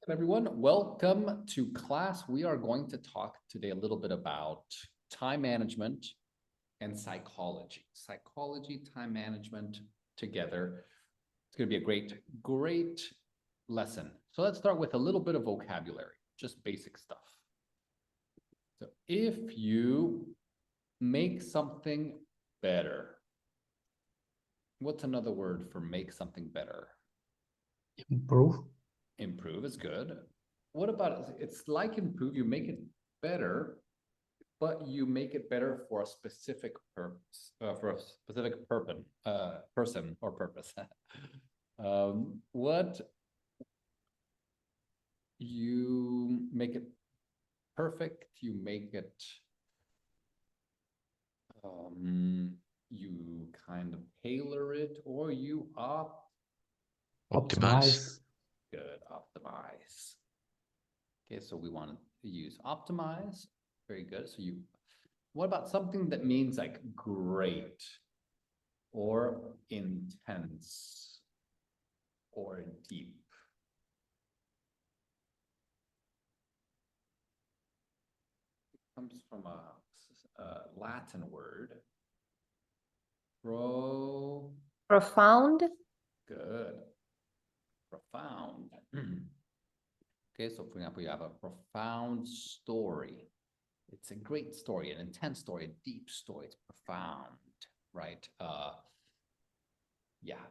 Everyone, welcome to class. We are going to talk today a little bit about time management and psychology. Psychology, time management together. It's going to be a great lesson. So let's start with a little bit of vocabulary, just basic stuff. So if you make something better, what's another word for make something better? Improve. Improve is good. What about it's like improve, you make it better, but you make it better for a specific purpose, person or purpose. What you make it perfect, you make it you kind of tailor it, or you Optimize. Good, optimize. Okay, so we want to use optimize. Very good. So what about something that means like great or intense or deep? It comes from a Latin word. Profound. Good. Profound. Okay, so for example, you have a profound story. It's a great story, an intense story, a deep story. It's profound, right? Yeah,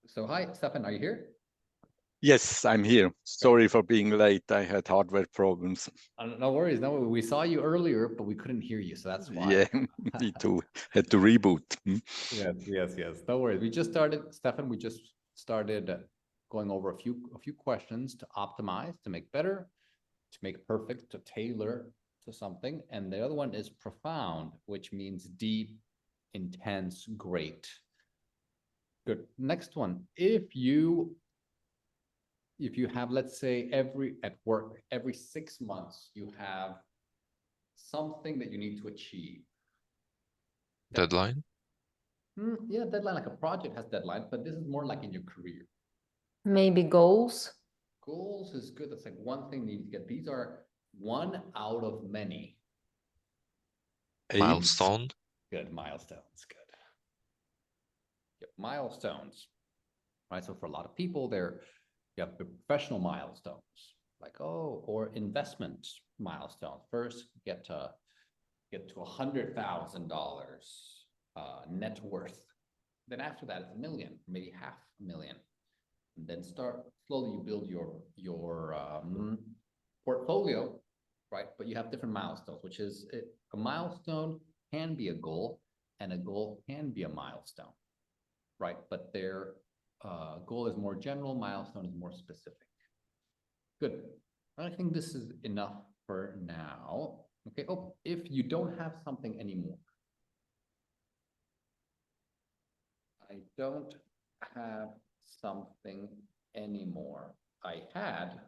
so hi, Stefan, are you here? Yes, I'm here. Sorry for being late. I had hardware problems. No worries. No, we saw you earlier, but we couldn't hear you, so that's why. Yeah, me too. Had to reboot. Yes. No worries. We just started, Stefan. We just started going over a few questions to optimize, to make better, to make perfect, to tailor to something. And the other one is profound, which means deep, intense, great. Good. Next one. If you have, let's say, at work, every 6 months, you have something that you need to achieve. Deadline? Yeah, deadline, like a project has deadline, but this is more like in your career. Maybe goals. Goals is good. That's like one thing you need to get. These are one out of many. Milestone? Good, milestones, good. Yep, milestones, right? So for a lot of people, you have the professional milestones, like, or investment milestones. First, get to $100,000 net worth. Then after that, it's $1 million, maybe $500,000. And then slowly you build your portfolio, right? But you have different milestones, which is a milestone can be a goal, and a goal can be a milestone, right? But their goal is more general, milestone is more specific. Good. I think this is enough for now. Okay. Oh, if you don't have something anymore. I don't have something anymore. I had,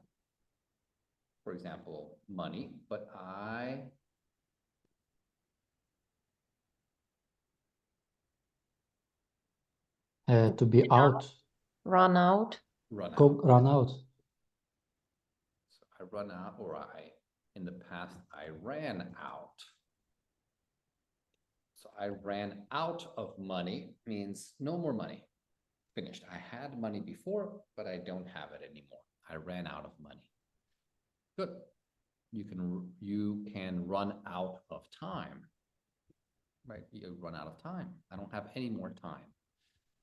for example, money, but To be out. Run out. Run out. Go run out. So I run out, or in the past, I ran out. So I ran out of money means no more money. Finished. I had money before, but I don't have it anymore. I ran out of money. Good. You can run out of time. Right? You run out of time. I don't have any more time.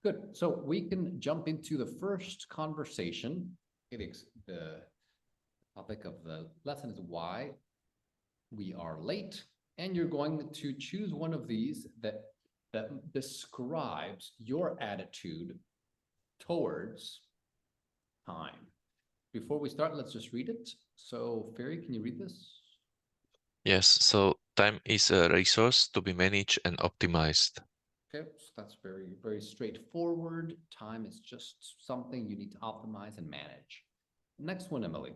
Good. So we can jump into the first conversation. The topic of the lesson is why we are late. And you're going to choose one of these that describes your attitude towards time. Before we start, let's just read it. So, Ferry, can you read this? Yes, so time is a resource to be managed and optimized. Okay, so that's very, very straightforward. Time is just something you need to optimize and manage. Next one, Emily.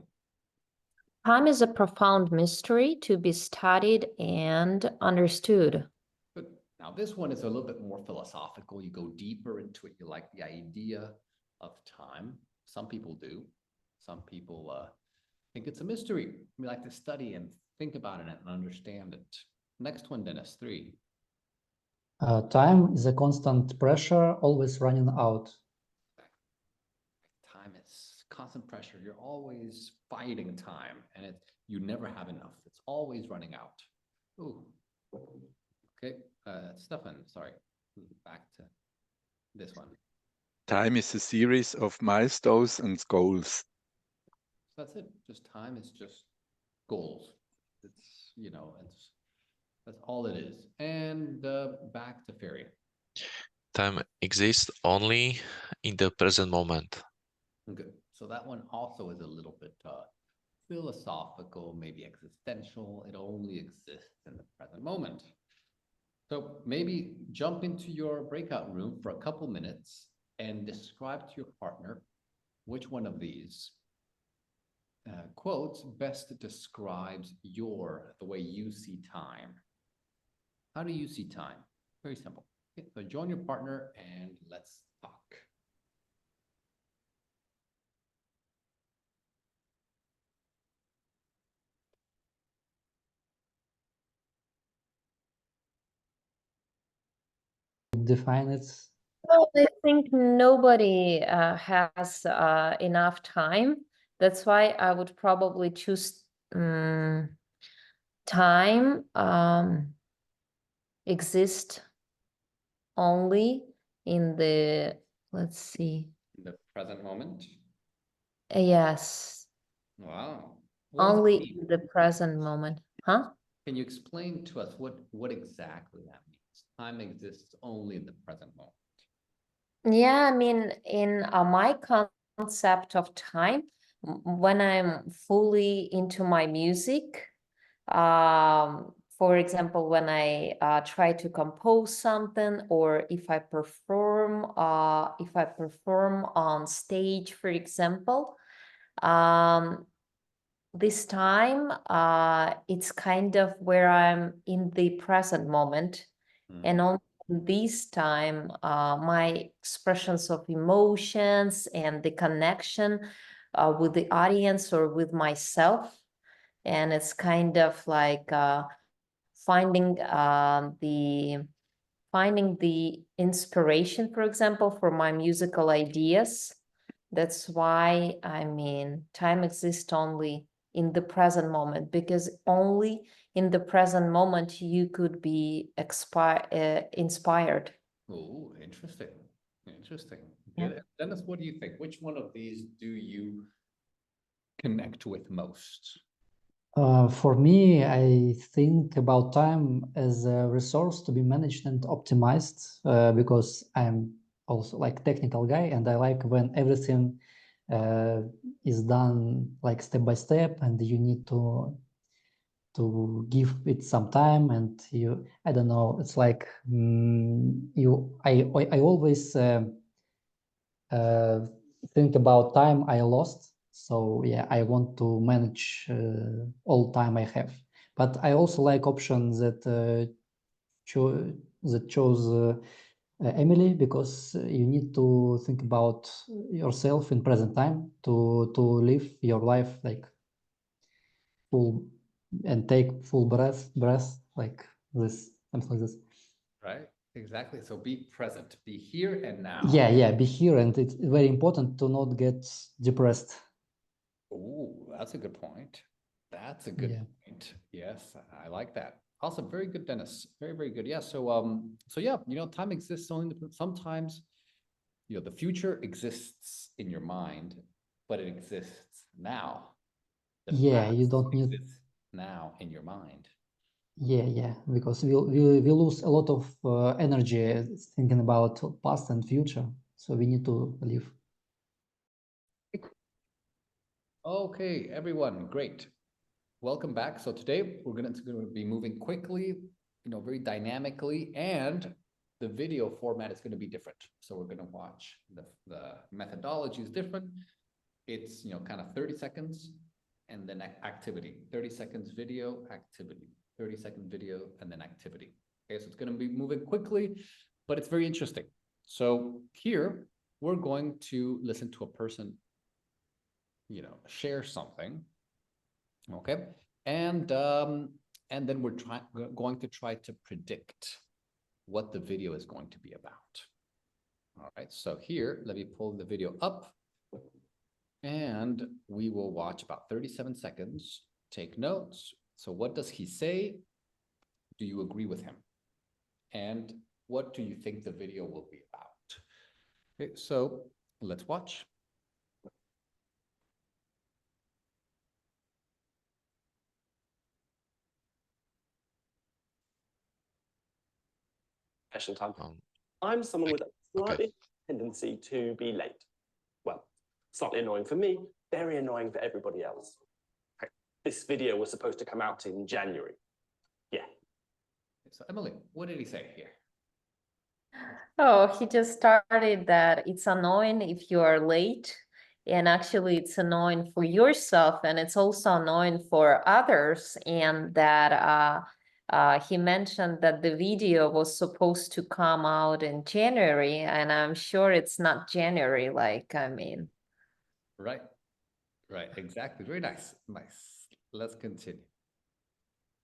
Time is a profound mystery to be studied and understood. Good. Now, this one is a little bit more philosophical. You go deeper into it. You like the idea of time. Some people do. Some people think it's a mystery. We like to study and think about it and understand it. Next one, Dennis, 3. Time is a constant pressure, always running out. Time is constant pressure. You're always fighting time, and you never have enough. It's always running out. Ooh. Okay, Stefan, sorry. Back to this one. Time is a series of milestones and goals. That's it. Just time is just goals. It's, you know, that's all it is. And back to Ferry. Time exists only in the present moment. Good. So that one also is a little bit philosophical, maybe existential. It only exists in the present moment. So maybe jump into your breakout room for a couple minutes and describe to your partner which one of these quotes best describes the way you see time. How do you see time? Very simple. Okay, so join your partner and let's talk. Define it. Well, I think nobody has enough time. That's why I would probably choose time exist only in the, let's see. In the present moment. Yes, Wow. What does it only mean? in the present moment. Huh? Can you explain to us what exactly that means? Time exists only in the present moment. Yeah, I mean, in my concept of time, when I'm fully into my music, for example, when I try to compose something, or if I perform on stage, for example, this time it's kind of where I'm in the present moment, and on this time my expressions of emotions and the connection with the audience or with myself, and it's kind of like finding the inspiration, for example, for my musical ideas. That's why, I mean, time exists only in the present moment, because only in the present moment you could be inspired. Oh, interesting. Interesting. Yeah. Good. Dennis, what do you think? Which one of these do you connect with most? For me, I think about time as a resource to be managed and optimized, because I'm also like technical guy, and I like when everything is done like step by step, and you need to give it some time, and I don't know, it's like I always think about time I lost. So yeah, I want to manage all time I have. But I also like options that chose Emily, because you need to think about yourself in present time to live your life like full and take full breath like this, something like this. Right? Exactly. So be present, be here and now. Yeah, be here, and it's very important to not get depressed. Oh, that's a good point. That's a good point. Yes, I like that. Awesome. Very good, Dennis. Very, very good. Yeah. So yeah, time exists only sometimes, the future exists in your mind, but it exists now. The Yeah, you past don't need. exists now in your mind. Yeah, because we lose a lot of energy thinking about past and future, so we need to live. Okay, everyone, great. Welcome back. So today we're going to be moving quickly, very dynamically, and the video format is going to be different. So we're going to watch the methodology is different. It's, kind of 30 seconds and then activity, 30 seconds video, activity, 30-second video, and then activity. Okay, so it's going to be moving quickly, but it's very interesting. So here we're going to listen to a person share something. Okay. And then we're going to try to predict what the video is going to be about. All right. So here, let me pull the video up and we will watch about 37 seconds. Take notes. So what does he say? Do you agree with him? And what do you think the video will be about? Okay, so let's watch. Question time. Um, I'm someone with a okay. slightly tendency to be late. Well, slightly annoying for me, very annoying for everybody else. This video was supposed to come out in January. Yeah. So Emily, what did he say here? Oh, he just started that it's annoying if you are late. And actually, it's annoying for yourself, and it's also annoying for others. And that he mentioned that the video was supposed to come out in January, and I'm sure it's not January. Right, exactly. Very nice. Let's continue.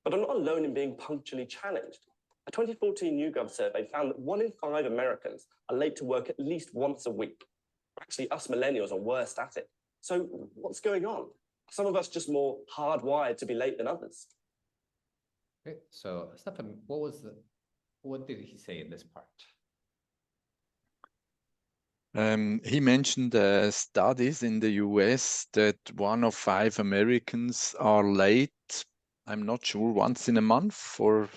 But I'm not alone in being punctually challenged. A 2014 YouGov survey found that 1 in 5 Americans are late to work at least once a week. Actually, us millennials are worst at it. So what's going on? Are some of us just more hardwired to be late than others? Okay, so Stefan, what did he say in this part? He mentioned studies in the US that 1 of 5 Americans are late. I'm not sure, once in a month, or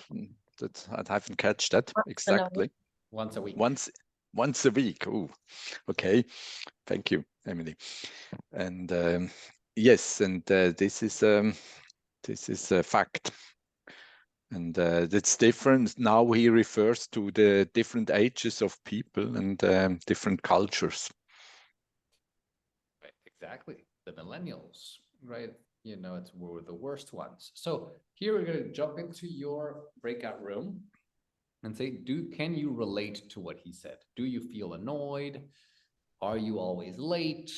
that I haven't catch that exactly. Once a week. Once a week. Oh, okay. Thank you, Emily. And yes, and this is a fact. And that's different. Now he refers to the different ages of people and different cultures. Right, exactly. The millennials, right? We're the worst ones. So here we're going to jump into your breakout room and say, can you relate to what he said? Do you feel annoyed? Are you always late?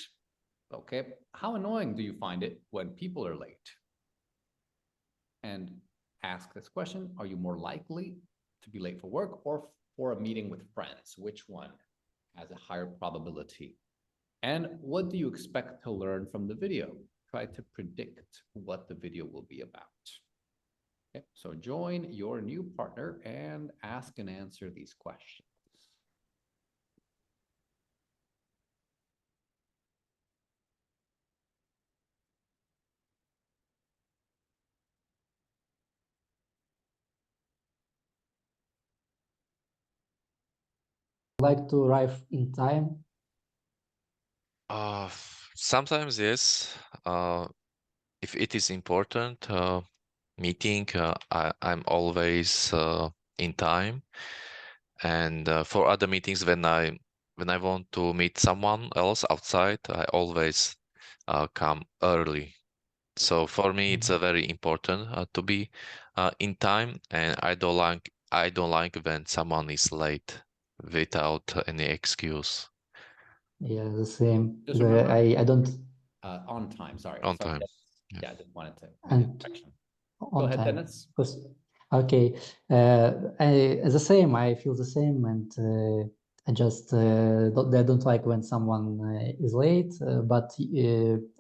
Okay. How annoying do you find it when people are late? And ask this question, are you more likely to be late for work or for a meeting with friends? Which one has a higher probability? And what do you expect to learn from the video? Try to predict what the video will be about. Okay, so join your new partner and ask and answer these questions. Like to arrive in time? Sometimes yes. If it is important meeting, I'm always in time. And for other meetings, when I want to meet someone else outside, I always come early. So for me, it's very important to be in time, and I don't like when someone is late without any excuse. Yeah, the same. Just remember, I don't. on time, sorry. On time. Yeah, I just wanted to And correction. on Go ahead, time. Dennis. Okay, the same. I feel the same, and I just I don't like when someone is late. But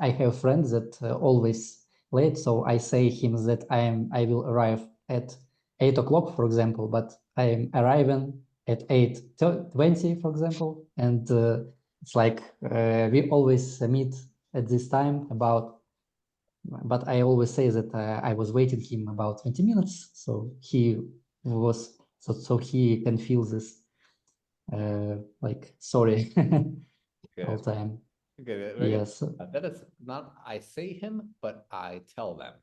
I have friends that always late, so I say him that I will arrive at 8 o'clock, for example, but I am arriving at 8:20, for example, and it's like we always meet at this time but I always say that I was waiting him about 20 minutes, so he can feel this like sorry all time. Okay, Yes. that is not I say him, but I tell them.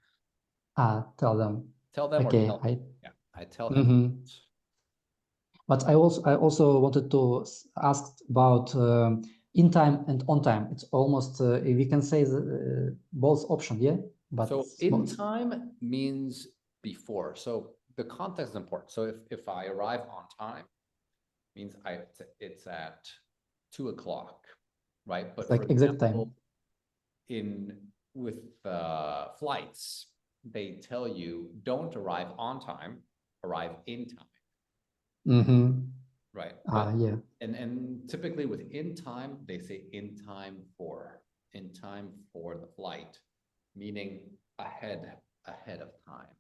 Tell them. Tell them Okay, or tell them. Yeah, I tell him. But I also wanted to ask about in time and on time. It's almost we can say both option, yeah. But so in time means before. So the context is important. So if I arrive on time, means it's at 2 o'clock, right? But like for exact example, time. with flights, they tell you don't arrive on time, arrive in time, Mm-hmm. right? Yeah. And typically with in time, they say in time for the flight, meaning ahead of time.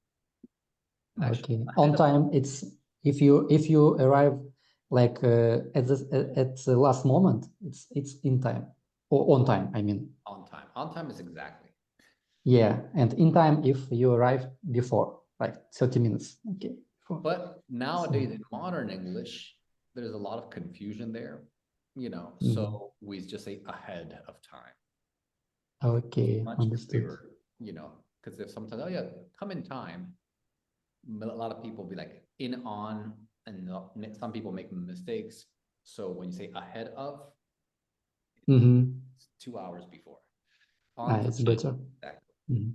And actually, Okay. On time, it's if you arrive like at the last moment, it's in time or on time, I mean. on time. On time is exactly. Yeah, and in time if you arrive before, like 30 minutes. Okay. But nowadays in modern English, there's a lot of confusion there, Mhm. so we just say ahead of time. Okay, Much understood. clearer, because if sometimes, oh yeah, come in time, a lot of people be like in on, and some people make mistakes. So when you say ahead of, Mm-hmm. it's 2 hours before. On time, It's better. exactly. Mhm.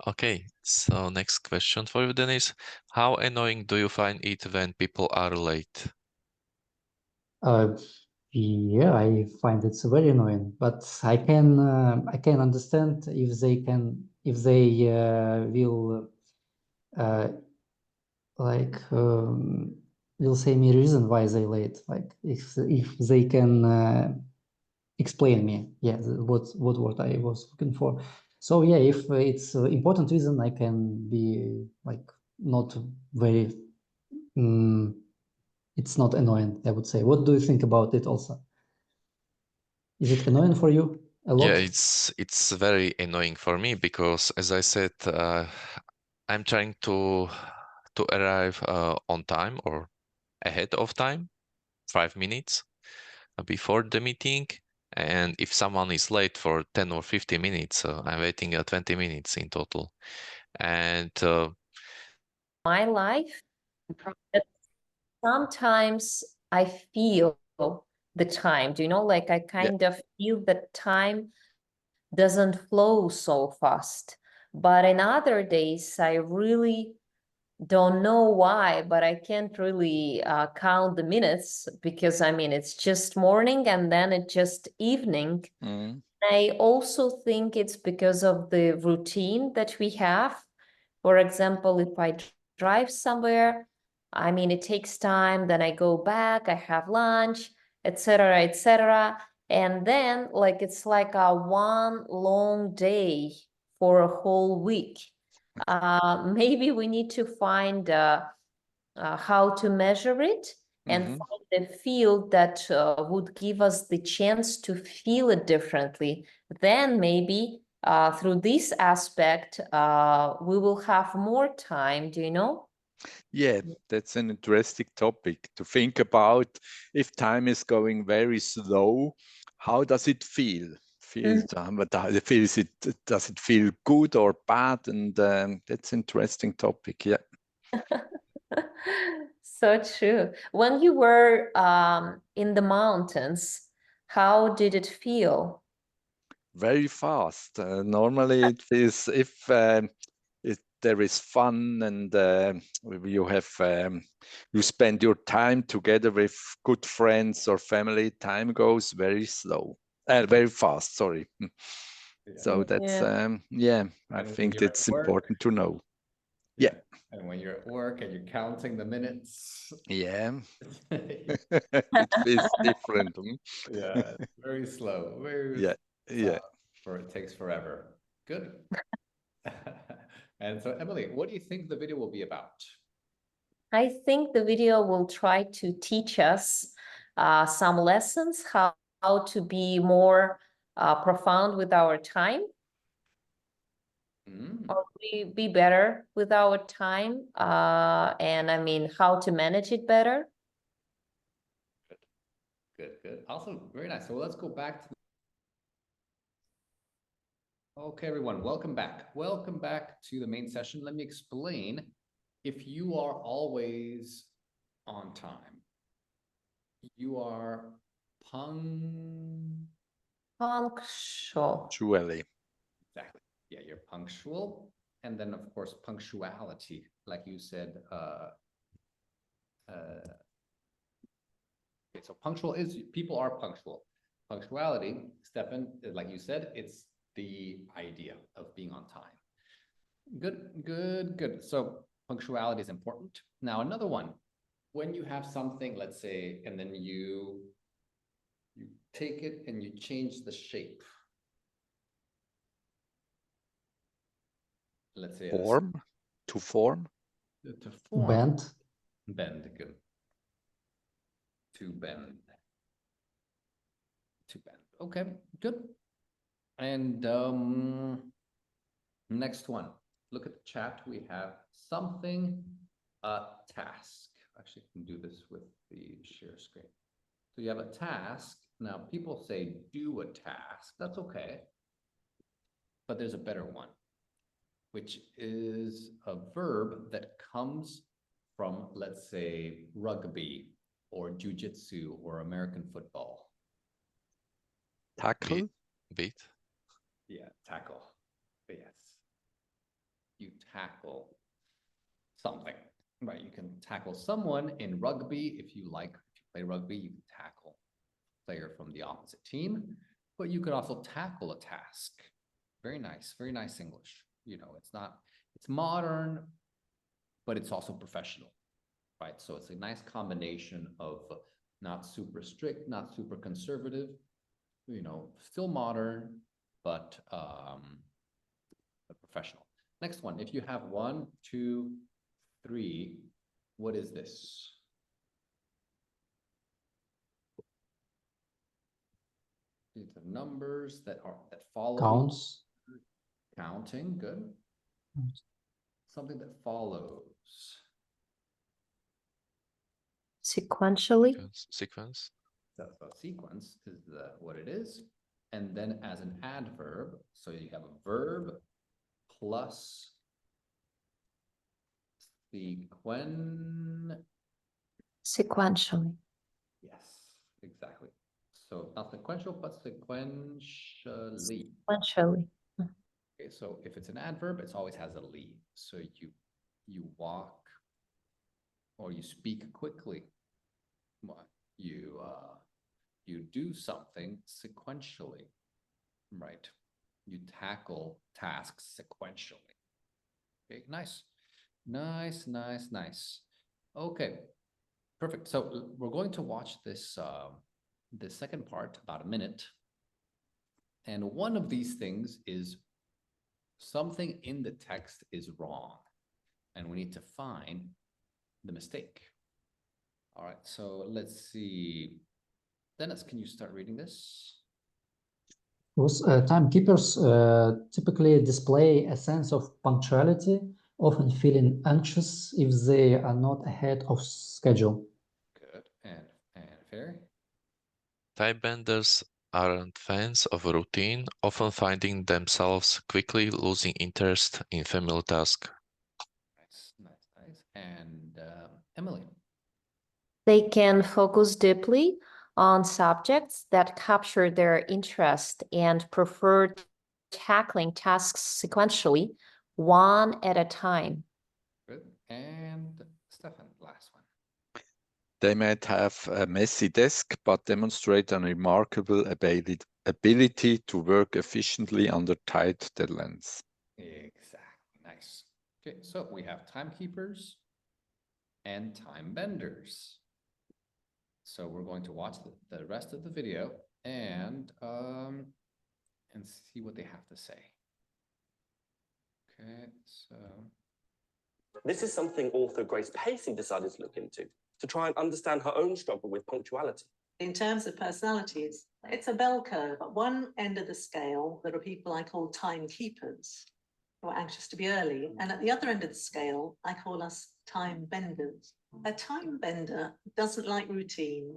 Okay, so next question for you, Dennis. How annoying do you find it when people are late? Yeah, I find it's very annoying, but I can understand if they will like will say me reason why they late, like if they can explain me, yeah, what word I was looking for. So yeah, if it's important reason, I can be like not very it's not annoying, I would say. What do you think about it also? Is it annoying for you a lot? Yeah, it's very annoying for me because, as I said, I'm trying to arrive on time or ahead of time, 5 minutes before the meeting. And if someone is late for 10 or 15 minutes, I'm waiting 20 minutes in total. And My life, that sometimes I feel the time, like I kind of feel that time doesn't flow so fast. But in other days, I really don't know why, but I can't really count the minutes because I mean, it's just morning and then it's just evening. Mm. I also think it's because of the routine that we have. For example, if I drive somewhere, I mean, it takes time, then I go back, I have lunch, etc., etc. And then like it's like a one long day for a whole week. Maybe we need to find how to measure it and Mhm. find a field that would give us the chance to feel it differently. Then maybe through this aspect, we will have more time, do you know? Yeah, that's an interesting topic to think about. If time is going very slow, how does it feel? Does it feel good or bad? And that's an interesting topic. Yeah. So true. When you were in the mountains, how did it feel? Very fast. Normally, it feels if there is fun and you spend your time together with good friends or family, time goes very slow, very fast. Sorry. So that's Yeah. I And when think you're at that's work, important to know. Yeah. And when you're at work and you're counting the minutes, Yeah. yeah, It feels different. it's very slow, very Yeah. Yeah. it takes forever. Good. And so, Emily, what do you think the video will be about? I think the video will try to teach us some lessons, how to be more profound with our time, or be better with our time, and I mean, how to manage it better. Good. Also, very nice. So let's go back to Okay, everyone, welcome back. Welcome back to the main session. Let me explain. If you are always on time, you are Punctual. Surely. exactly. Yeah, you're punctual. And then, of course, punctuality, like you said. Okay, so punctual is people are punctual. Punctuality, Stefan, like you said, it's the idea of being on time. Good, good, good. So punctuality is important. Now, another one, when you have something, let's say, and then you take it and you change the shape. Let's say Form, to form. to form. Bend. Bend, good. To bend. To bend. Okay, good. And next one. Look at the chat. We have something, a task. Actually, I can do this with the share screen. So you have a task. Now, people say do a task. That's okay. But there's a better one, which is a verb that comes from, let's say, rugby or jujitsu or American football. Tackle. Beat. Yeah, tackle. Yes. You tackle something, right? You can tackle someone in rugby. If you play rugby, you can tackle a player from the opposite team, but you could also tackle a task. Very nice English. You know, it's modern, but it's also professional, right? So it's a nice combination of not super strict, not super conservative, you know, still modern, but professional. Next one, if you have 1, 2, 3, what is this? These are numbers that follow. Counts. Counting, good. Something that follows. Sequentially. Sequence. That's a sequence is what it is. And then as an adverb, so you have a verb plus Sequentially. Yes, exactly. So not sequential, but sequentially. Sequentially. Okay, so if it's an adverb, it always has a ly. So you walk or you speak quickly. You do something sequentially, right? You tackle tasks sequentially. Okay, nice. Okay, perfect. So we're going to watch this the second part, about a minute. And one of these things is something in the text is wrong, and we need to find the mistake. All right, so let's see. Dennis, can you start reading this? Timekeepers typically display a sense of punctuality, often feeling anxious if they are not ahead of schedule. Good, and Ferry? Time benders aren't fans of routine, often finding themselves quickly losing interest in familiar tasks. Nice. And Emily? They can focus deeply on subjects that capture their interest and prefer tackling tasks sequentially, one at a time. Good. And Stefan, last one. They might have a messy desk, but demonstrate a remarkable ability to work efficiently under tight deadlines. Exactly, nice. Okay, so we have timekeepers and time benders. So we're going to watch the rest of the video and see what they have to say. Okay, so This is something author Grace Pacey decided to look into to try and understand her own struggle with punctuality. In terms of personalities, it's a bell curve. At one end of the scale, there are people I call timekeepers who are anxious to be early. And at the other end of the scale, I call us time benders. A time bender doesn't like routine.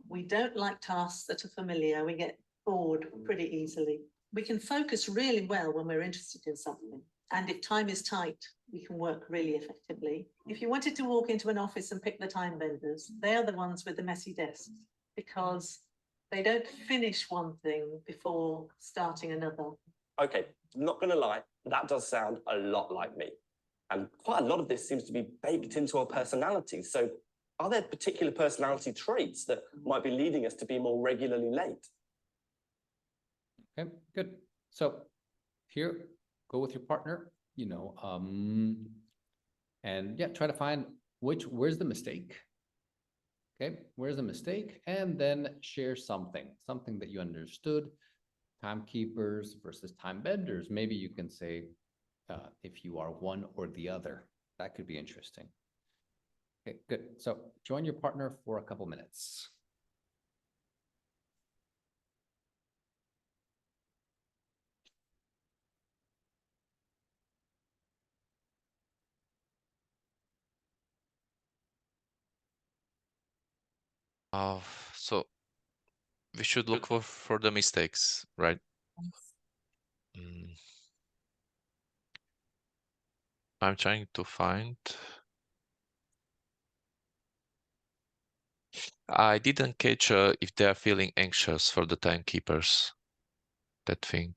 We don't like tasks that are familiar. We get bored pretty easily. We can focus really well when we're interested in something. And if time is tight, we can work really effectively. If you wanted to walk into an office and pick the time benders, they are the ones with the messy desks because they don't finish one thing before starting another. Okay, not gonna lie, that does sound a lot like me. And quite a lot of this seems to be baked into our personalities. So are there particular personality traits that might be leading us to be more regularly late? Okay, good. So here, go with your partner, and yeah, try to find where's the mistake. Okay, where's the mistake? And then share something that you understood. Timekeepers versus time benders. Maybe you can say if you are one or the other. That could be interesting. Okay, good. So join your partner for a couple minutes. So we should look for the mistakes, right? I'm trying to find. I didn't catch if they are feeling anxious for the timekeepers. That thing.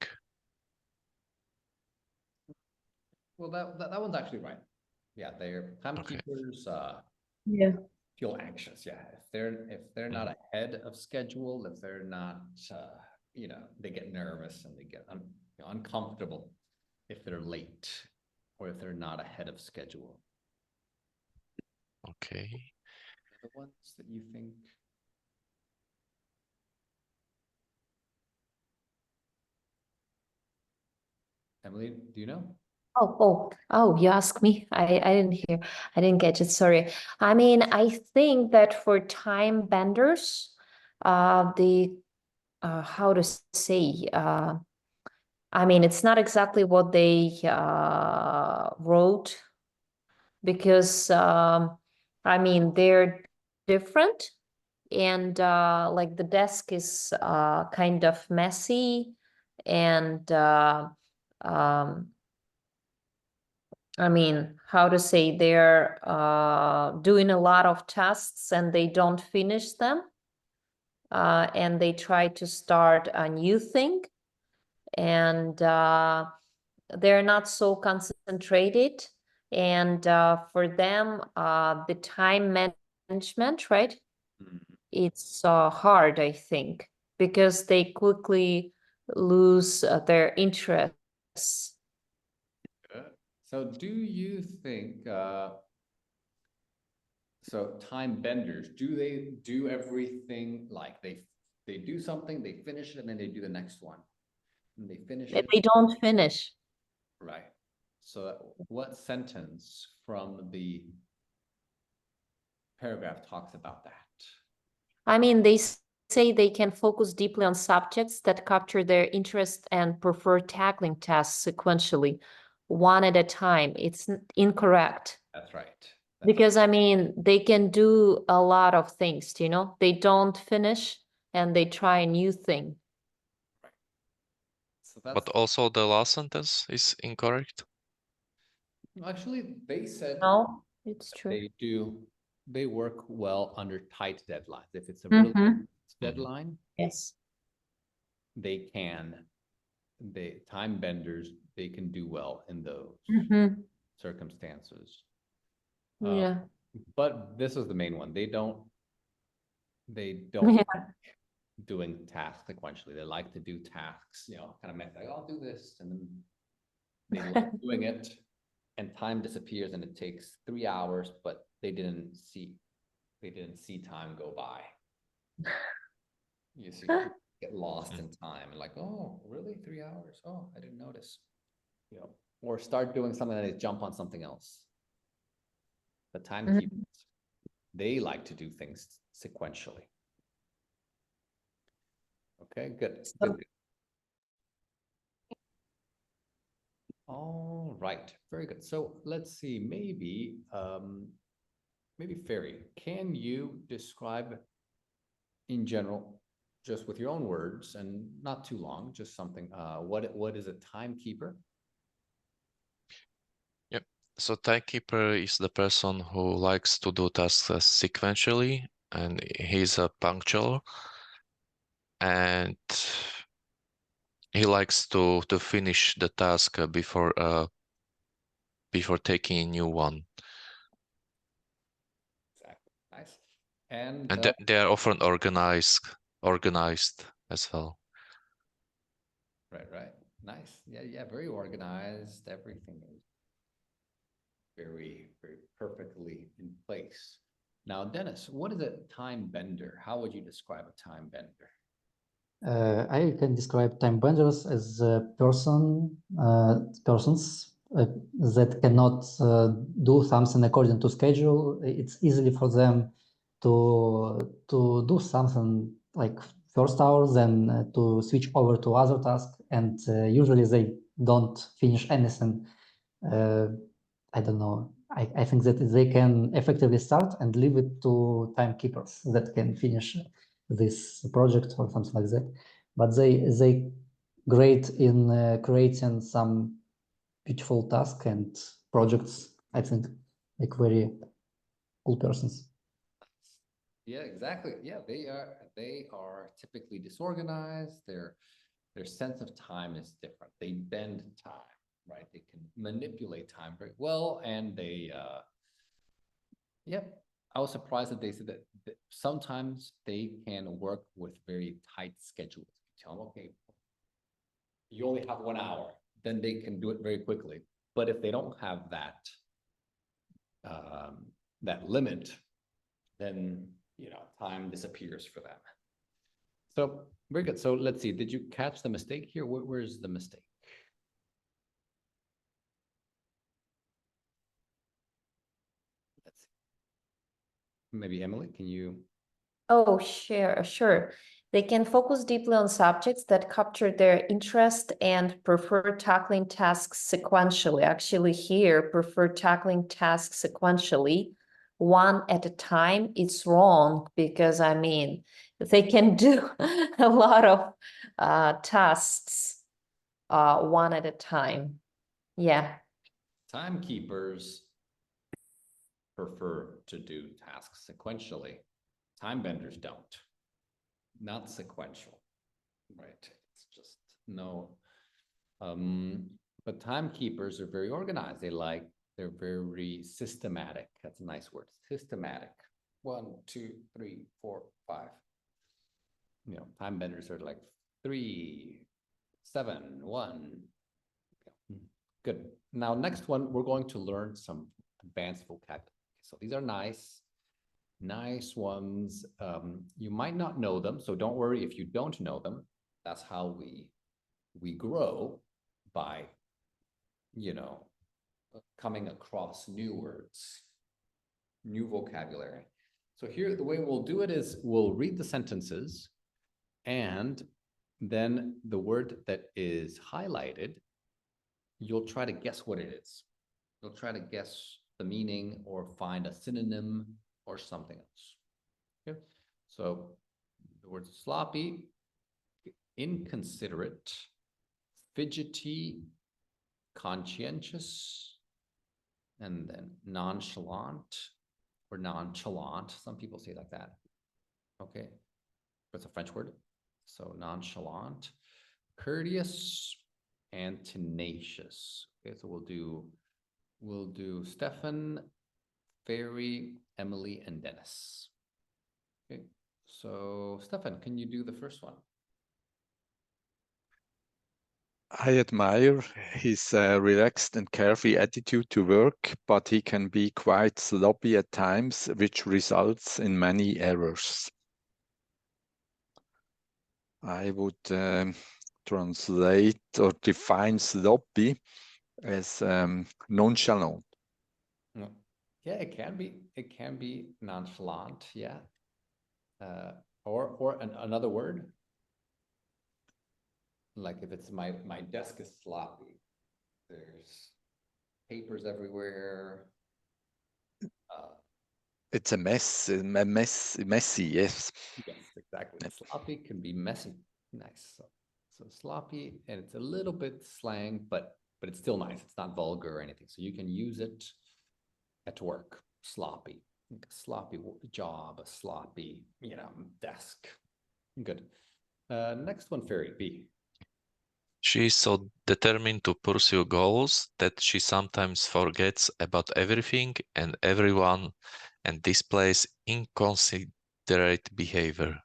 Well, that one's actually right. Yeah, they're timekeepers. Yeah. Feel anxious. Yeah, if they're not ahead of schedule, if they're not, they get nervous and they get uncomfortable if they're late or if they're not ahead of schedule. Okay. The ones that you think. Emily, do you know? Oh, you asked me. I didn't hear. I didn't catch it. Sorry. I mean, I think that for time benders, how to say, I mean, it's not exactly what they wrote because, I mean, they're different and like the desk is kind of messy and I mean, how to say, they're doing a lot of tasks and they don't finish them. And they try to start a new thing. And they're not so concentrated. And for them, the time management, right? It's hard, I think, because they quickly lose their interests. So do you think, so time benders, do they do everything like they do something, they finish it, and then they do the next one? And they finish it, They don't finish. right? So what sentence from the paragraph talks about that? I mean, they say they can focus deeply on subjects that capture their interest and prefer tackling tasks sequentially, one at a time. It's incorrect. That's right. Because I mean, they can do a lot of things, they don't finish and they try a new thing. So that's, But also the last sentence is incorrect. actually, they said No, it's true. they work well under tight deadlines. If it's a really deadline, Yes. they time benders, they can do well in those circumstances. Yeah. But this is the main one. They don't Yeah. like doing tasks sequentially. They like to do tasks, kind of like, I'll do this, and then they like doing it, and time disappears, and it takes 3 hours, but they didn't see time go by. You see, get lost in time and like, oh, really? 3 hours? Oh, I didn't notice. Or start doing something and they jump on something else. The timekeepers, they like to do things sequentially. Okay, good. Good. All right, very good. So let's see, maybe Ferry, can you describe in general, just with your own words and not too long, just something, what is a timekeeper? Yep. So timekeeper is the person who likes to do tasks sequentially, and he's a punctual, and he likes to finish the task before taking a new one. Exactly. Nice. And they are often organized as well. Right. Nice. Yeah. Very organized. Everything is very perfectly in place. Now, Dennis, what is a time bender? How would you describe a time bender? I can describe time benders as persons that cannot do something according to schedule. It's easily for them to do something like first hour, then to switch over to other task, and usually they don't finish anything. I don't know. I think that they can effectively start and leave it to timekeepers that can finish this project or something like that. But they great in creating some beautiful tasks and projects. I think like very cool persons. Yeah, exactly. Yeah, they are typically disorganized. Their sense of time is different. They bend time, right? They can manipulate time very well, and they yep. I was surprised that they said that sometimes they can work with very tight schedules. You tell them, okay, you only have 1 hour, then they can do it very quickly. But if they don't have that limit, then time disappears for them. So very good. So let's see. Did you catch the mistake here? Where's the mistake? Let's see. Maybe Emily, can you? Oh, sure. They can focus deeply on subjects that capture their interest and prefer tackling tasks sequentially. Actually, here, prefer tackling tasks sequentially, one at a time. It's wrong because, I mean, they can do a lot of tasks one at a time. Yeah. Timekeepers prefer to do tasks sequentially. Time benders don't. Not sequential, right? It's just no. But timekeepers are very organized. They're very systematic. That's a nice word. Systematic. 1, 2, 3, 4, 5. Time benders are like 3, 7, 1. Good. Now, next one, we're going to learn some advanced vocabulary. So these are nice ones. You might not know them, so don't worry if you don't know them. That's how we grow, by coming across new words, new vocabulary. So here, the way we'll do it is we'll read the sentences, and then the word that is highlighted, you'll try to guess what it is. You'll try to guess the meaning or find a synonym or something else. Okay, so the word sloppy, inconsiderate, fidgety, conscientious, and then nonchalant or nonchalant. Some people say it like that. Okay, that's a French word. So nonchalant, courteous, and tenacious. Okay, so we'll do Stefan, Ferry, Emily, and Dennis. Okay, so Stefan, can you do the first one? I admire his relaxed and carefree attitude to work, but he can be quite sloppy at times, which results in many errors. I would translate or define sloppy as nonchalant. Yeah, it can be nonchalant. Yeah, or another word, like if it's my desk is sloppy, there's papers everywhere. It's a mess, messy. Yes. Yes, exactly. Sloppy can be messy. Nice. So sloppy, and it's a little bit slang, but it's still nice. It's not vulgar or anything. So you can use it at work. Sloppy, a sloppy job, a sloppy, desk. Good. Next one, Ferry B. She is so determined to pursue goals that she sometimes forgets about everything and everyone and displays inconsiderate behavior.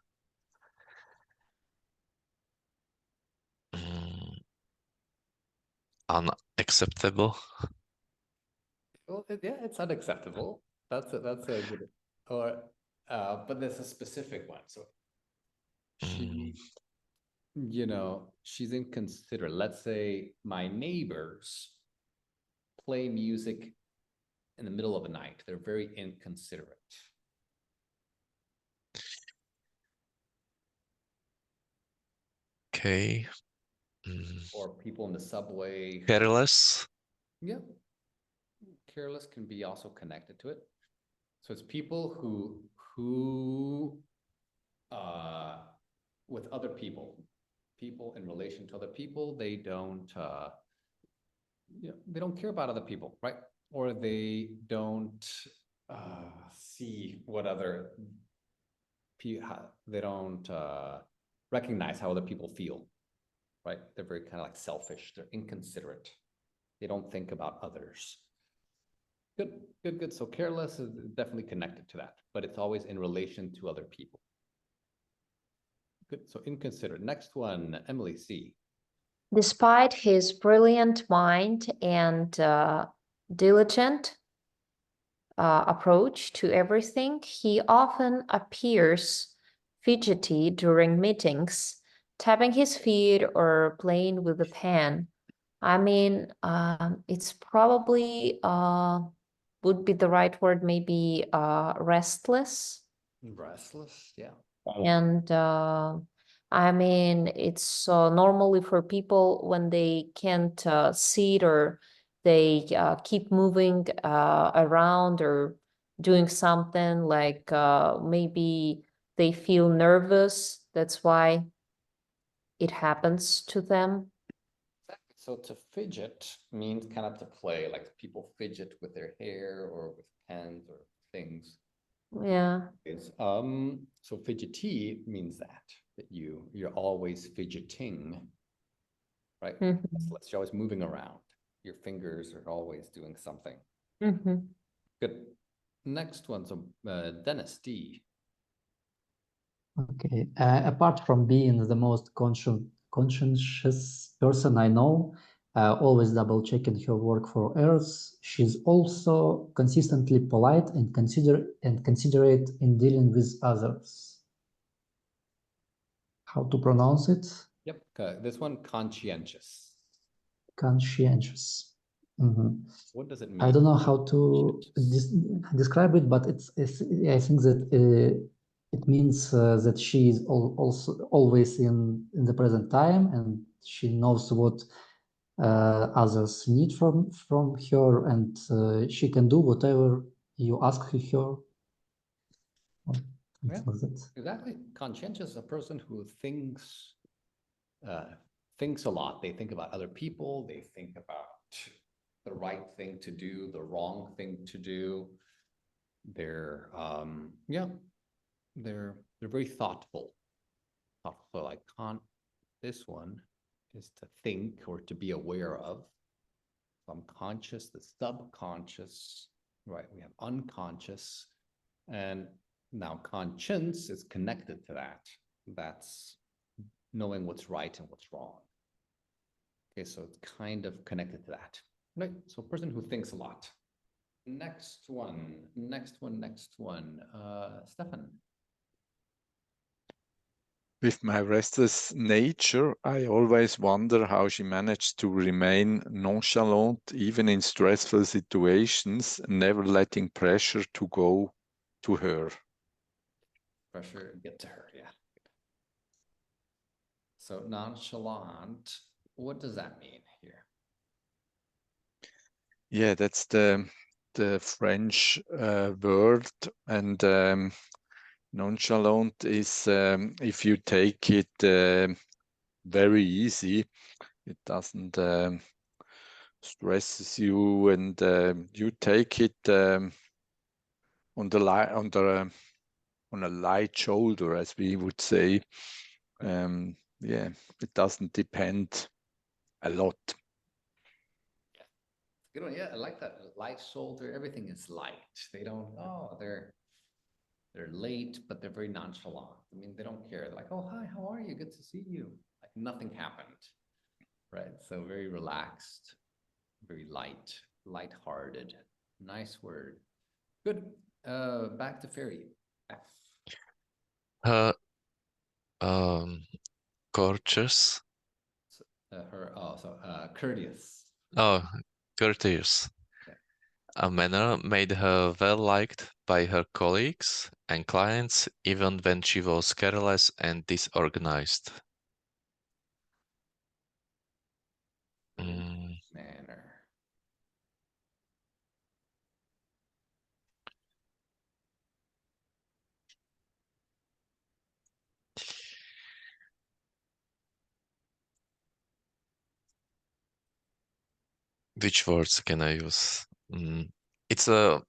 unacceptable. Well, yeah, it's unacceptable. That's a good, or, but there's a specific one. So she, she's inconsiderate. Let's say my neighbors play music in the middle of the night. They're very inconsiderate. Okay. Or people in the subway. Careless. Yeah. Careless can be also connected to it. So it's people who with other people in relation to other people, they don't care about other people, right? Or they don't see what other they don't recognize how other people feel, right? They're very kind of like selfish. They're inconsiderate. They don't think about others. Good. So careless is definitely connected to that, but it's always in relation to other people. Good. So inconsiderate. Next one, Emily C. Despite his brilliant mind and diligent approach to everything, he often appears fidgety during meetings, tapping his feet or playing with a pen. I mean, it's probably would be the right word, maybe restless. Restless, yeah. And I mean, it's normally for people when they can't sit or they keep moving around or doing something like maybe they feel nervous. That's why it happens to them. So to fidget means kind of to play, like people fidget with their hair or with pens or things. Yeah. So fidgety means that you're always fidgeting, right? Mhm. You're always moving around. Your fingers are always doing something. Mhm. Good. Next one, so Dennis D. Okay. Apart from being the most conscientious person I know, always double checking her work for errors, she's also consistently polite and considerate in dealing with others. How to pronounce it? Yep. This one, conscientious. Conscientious. Mhm. What does it mean? I don't know how to describe it, but I think that it means that she is also always in the present time, and she knows what others need from her, and she can do whatever you ask her. Yeah, Like that. exactly. Conscientious is a person who thinks a lot. They think about other people. They think about the right thing to do, the wrong thing to do. They're they're very thoughtful. Thoughtful. Like this one is to think or to be aware of. So I'm conscious, the subconscious, right? We have unconscious, and now conscience is connected to that. That's knowing what's right and what's wrong. Okay, so it's kind of connected to that, right? So a person who thinks a lot. Next one. Stefan. With my restless nature, I always wonder how she managed to remain nonchalant even in stressful situations, never letting pressure to go to her. Pressure get to her, yeah. So nonchalant, what does that mean here? Yeah, that's the French word, and nonchalant is if you take it very easy, it doesn't stresses you, and you take it on a light shoulder, as we would say. Yeah, it doesn't depend a lot. Good one. Yeah, I like that. Light shoulder, everything is light. They don't, they're late, but they're very nonchalant. I mean, they don't care. They're like, oh, hi, how are you? Good to see you. Like nothing happened. right? So very relaxed, very light-hearted. Nice word. Good. Back to Ferry. F. Courteous. Courteous. Oh, courteous. Yeah. A manner made her well liked by her colleagues and clients, even when she was careless and disorganized. Mm, Manner. which words can I use? It's a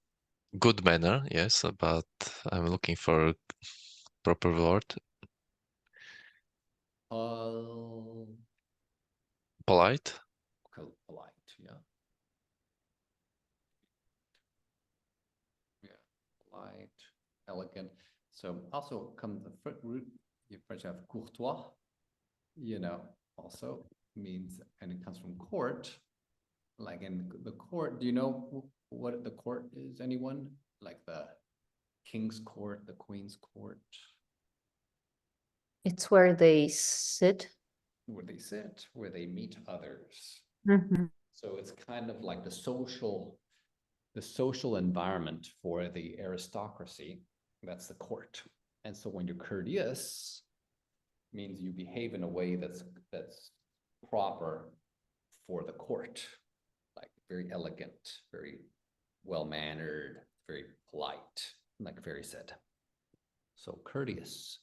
good manner, yes, but I'm looking for a proper word. Polite. Polite, yeah. Yeah, polite, elegant. So also come the root, you French have courtois, also means, and it comes from court. Like in the court, do you know what the court is, anyone? Like the king's court, the queen's court, It's where they sit. where they sit, where they meet others. Mhm. So it's kind of like the social environment for the aristocracy. That's the court. And so when you're courteous, means you behave in a way that's proper for the court, like very elegant, very well-mannered, very polite, like Ferry said. So courteous,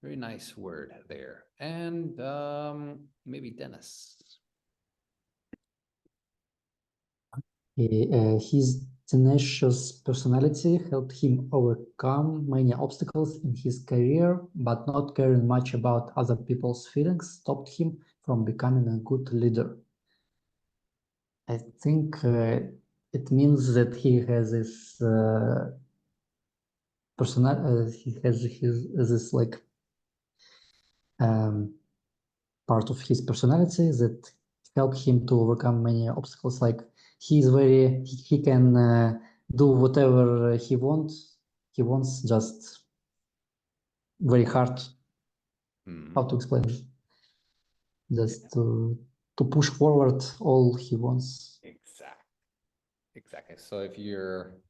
very nice word there. And maybe Dennis. His tenacious personality helped him overcome many obstacles in his career, but not caring much about other people's feelings stopped him from becoming a good leader. I think it means that he has this he has this like part of his personality that help him to overcome many obstacles. Like he can do whatever he wants. He wants just very hard. How to explain it? Just to push forward all he wants. Exactly. So if you're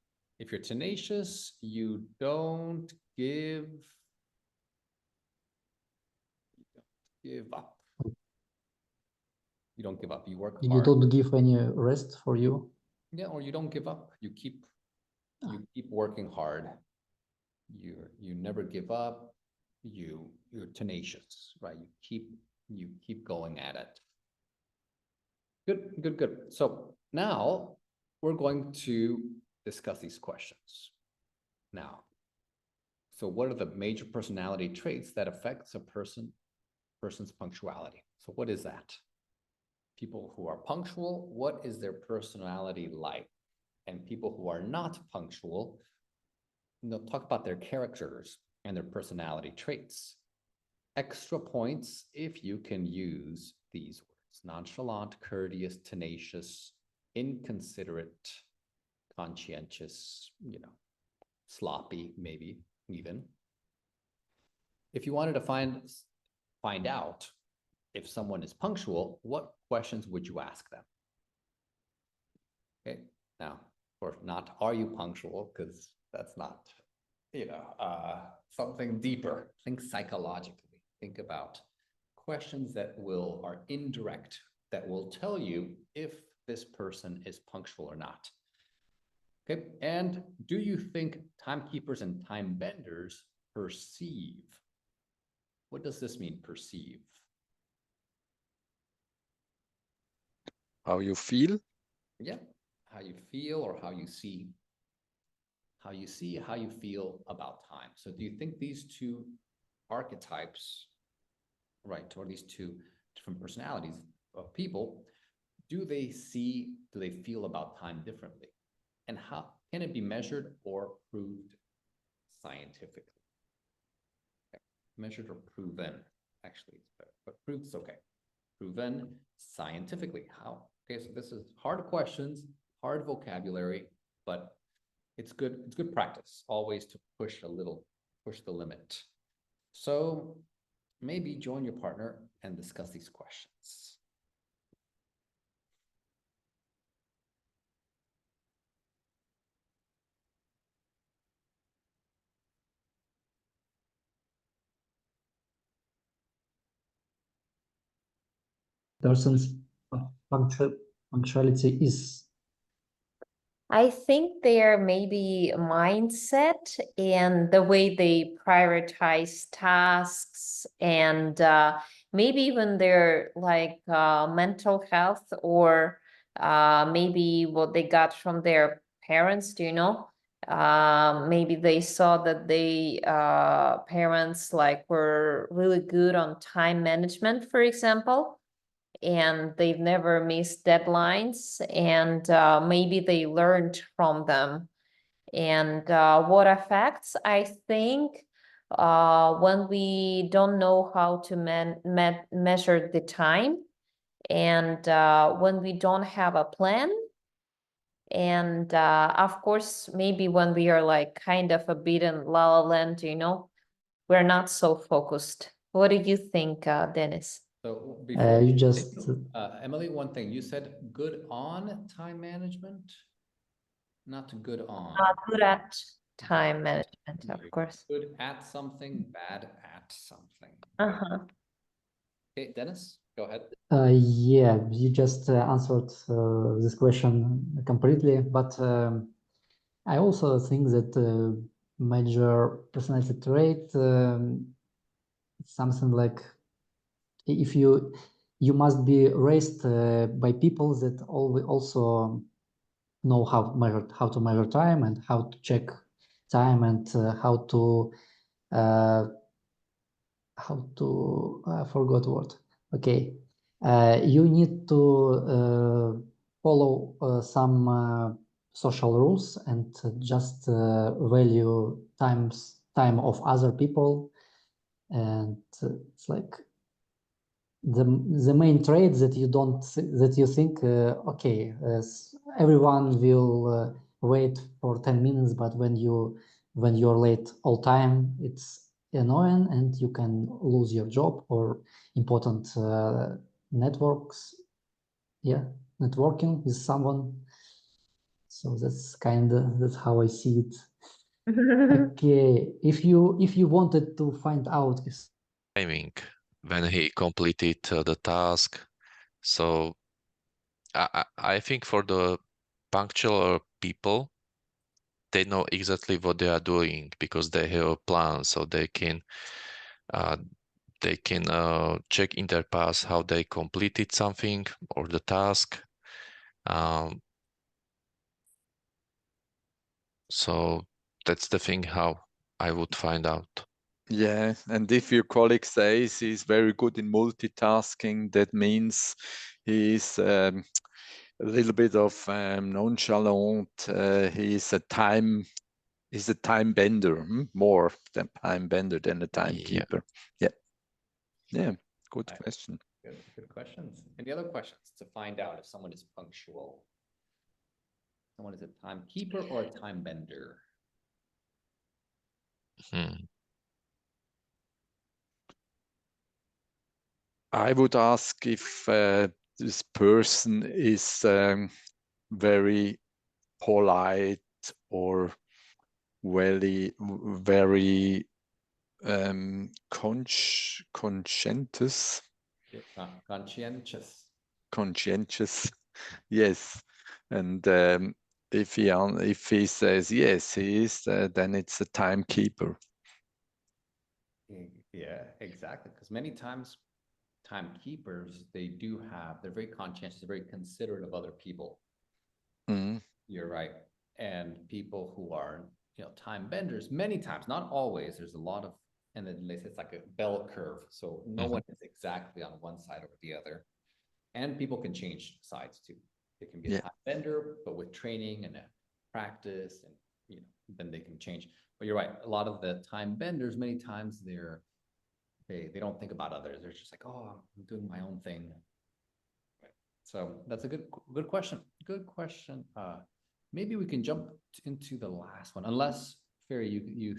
tenacious, you don't give up. You don't give up. You work hard. You don't give any rest for you. Yeah, or you don't give up. You keep working hard. You never give up. You're tenacious, right? You keep going at it. Good. So now we're going to discuss these questions. Now, so what are the major personality traits that affects a person's punctuality? So what is that? People who are punctual, what is their personality like? And people who are not punctual, talk about their characters and their personality traits. Extra points if you can use these words: nonchalant, courteous, tenacious, inconsiderate, conscientious, sloppy, maybe even. If you wanted to find out if someone is punctual, what questions would you ask them? Okay, now, of course, not are you punctual, because that's not, something deeper. Think psychologically. Think about questions that are indirect, that will tell you if this person is punctual or not. Okay, and do you think timekeepers and time benders perceive? What does this mean, perceive? How you feel? Yeah, how you feel or how you see. How you see, how you feel about time. So do you think these two archetypes, right, or these two different personalities of people, do they feel about time differently? And how can it be measured or proved scientifically? Okay. Measured or proven, actually, but proved's okay. Proven scientifically. How? Okay, so this is hard questions, hard vocabulary, but it's good practice always to push the limit. So maybe join your partner and discuss these questions. Person's punctuality is I think their maybe mindset and the way they prioritize tasks and maybe even their like mental health or maybe what they got from their parents, do you know? Maybe they saw that they parents like were really good on time management, for example, and they've never missed deadlines, and maybe they learned from them. And what affects, I think, when we don't know how to measure the time, and when we don't have a plan, and of course, maybe when we are like kind of a bit in la la land, you know, we're not so focused. What do you think, Dennis? So before you just Emily, one thing you said, good on time management, not good on. Good at time management, of course. Good at something, bad at something. Uh-huh. Okay, Dennis, go ahead. yeah, you just answered this question completely, but I also think that major personality trait something like if you must be raised by people that also know how to measure time and how to check time and how to I forgot word. Okay, you need to follow some social rules and just value time of other people, and it's like the main trait that you think okay, everyone will wait for 10 minutes, but when you're late all time, it's annoying and you can lose your job or important networking with someone. So that's how I see it. Okay, if you wanted to find out if Timing when he completed the task. So I think for the punctual people, they know exactly what they are doing because they have a plan, so they can check in their past how they completed something or the task. So that's the thing how I would find out. Yeah, and if your colleague says he's very good in multitasking, that means he's a little bit of nonchalant. He's a time bender, more than time bender than a timekeeper. Yeah, yeah, good Right. question. Good questions. Any other questions to find out if someone is punctual? Someone is a timekeeper or a time bender? I would ask if this person is very polite or very conscientious. Conscientious. Yes, and if he says yes, he is, then it's a timekeeper. Yeah, exactly. Because many times timekeepers, they're very conscientious, very considerate of other people. Mm. You're right. And people who are, time benders, many times, not always, there's a lot of, and then it's like a bell curve. So no one is exactly on one side or the other. And people can change sides too. They can be a time bender, but with training and practice, and then they can change. But you're right. A lot of the time benders, many times they don't think about others. They're just like, oh, I'm doing my own thing. So that's a good question. Good question. Maybe we can jump into the last one, unless Ferry, you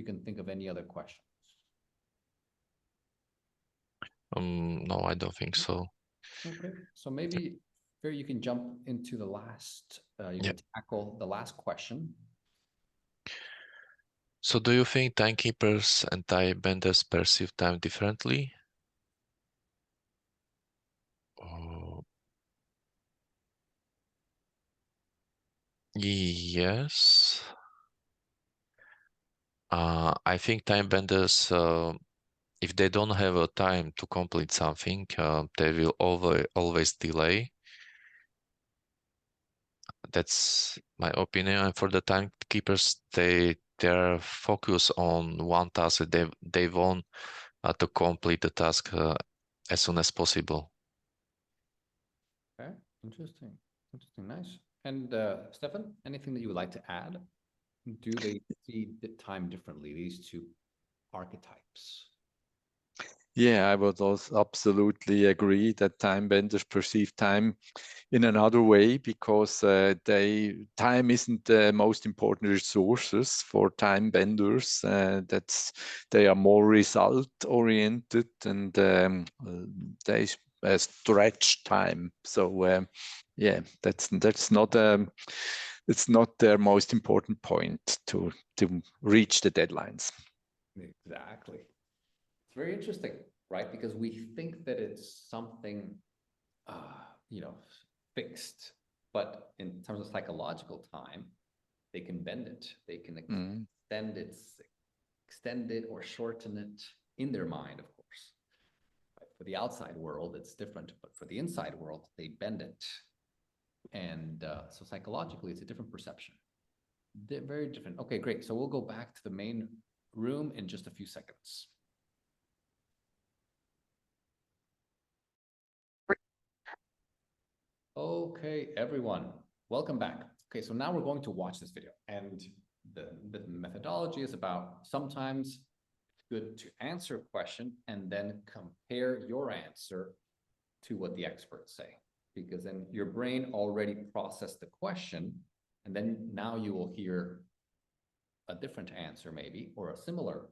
can think of any other questions. No, I don't think so. Okay, so maybe Ferry, you can jump into the last. You Yeah. can tackle the last question. So do you think timekeepers and time benders perceive time differently? Yes. I think time benders, if they don't have a time to complete something, they will always delay. That's my opinion. And for the timekeepers, they're focused on one task. They want to complete the task as soon as possible. Okay, interesting, nice. And Stefan, anything that you would like to add? Do they see the time differently, these two archetypes? Yeah, I would also absolutely agree that time benders perceive time in another way, because time isn't the most important resources for time benders. They are more result oriented, and they stretch time. So yeah, that's not it's not their most important point to reach the deadlines. Exactly. It's very interesting, right? Because we think that it's something, fixed, but in terms of psychological time, they can bend it. They can extend it or shorten it in their mind, of course. Right? For the outside world, it's different, but for the inside world, they bend it. And so psychologically, it's a different perception. They're very different. Okay, great. So we'll go back to the main room in just a few seconds. Okay, everyone, welcome back. Okay, so now we're going to watch this video, and the methodology is about sometimes it's good to answer a question and then compare your answer to what the experts say, because then your brain already processed the question, and then now you will hear a different answer maybe, or a similar